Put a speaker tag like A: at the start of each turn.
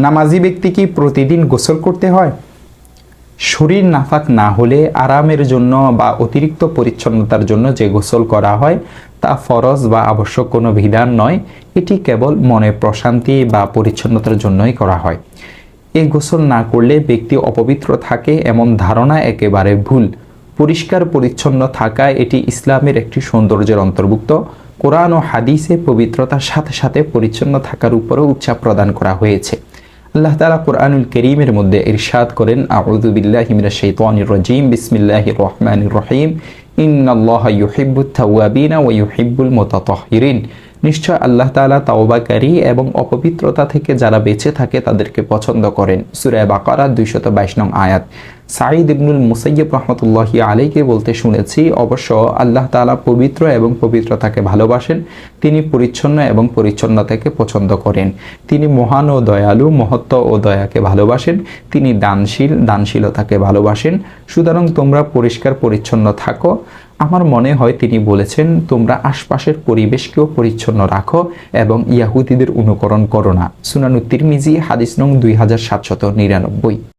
A: নামাজি ব্যক্তি কি প্রতিদিন গোসল করতে হয়? শরীর নাফাক না হলে আরামের জন্য বা অতিরিক্ত পরিচ্ছন্নতার জন্য যে গোসল করা হয় তা ফরজ বা আবশ্যক কোনো বিধান নয়। এটি কেবল মনে প্রশান্তি বা পরিচ্ছন্নতার জন্যই করা হয়। এই গোসল না করলে ব্যক্তি অপবিত্র থাকে এমন ধারণা একেবারে ভুল। পরিষ্কার পরিচ্ছন্ন থাকা এটি ইসলামের একটি সৌন্দর্যের অন্তর্ভুক্ত। কোরআন ও হাদিসে পবিত্রতার সাথে সাথে পরিচ্ছন্ন থাকার উপরও উৎসাহ প্রদান করা হয়েছে। আল্লাহ তাআলা কুরআনুল কারীমের মধ্যে ইরশাদ করেন, আউযু বিল্লাহি মিনাশ শাইতানির রাজীম, বিসমিল্লাহির রহমানির রহিম, ইন্নাল্লাহা ইউহিব্বুত তাওয়াবিনা ওয়া ইউহিব্বুল মুতাতাহহিরিন। নিশ্চয় আল্লাহ তাআলা তাওবাকারী এবং অপবিত্রতা থেকে যারা বেঁচে থাকে তাদেরকে পছন্দ করেন। সূরা বাকারা 222 নং আয়াত। সাঈদ ইবনুল মুসাইয়্যিব রাহমাতুল্লাহি আলাইহি বলতে শুনেছি, অবশ্য আল্লাহ তাআলা পবিত্র এবং পবিত্রতাকে ভালোবাসেন। তিনি পরিচ্ছন্ন এবং পরিচ্ছন্নতাকে পছন্দ করেন। তিনি মহান ও দয়ালু, মহত্ব ও দয়াকে ভালোবাসেন। তিনি দানশীল, দানশীলতাকে ভালোবাসেন। সুতরাং তোমরা পরিষ্কার পরিচ্ছন্ন থাকো। আমার মনে হয় তিনি বলেছেন, তোমরা আশপাশের পরিবেশকেও পরিচ্ছন্ন রাখো এবং ইয়াহুদীদের অনুকরণ করো না। সুনানুত তিরমিজি হাদিস নং 2799।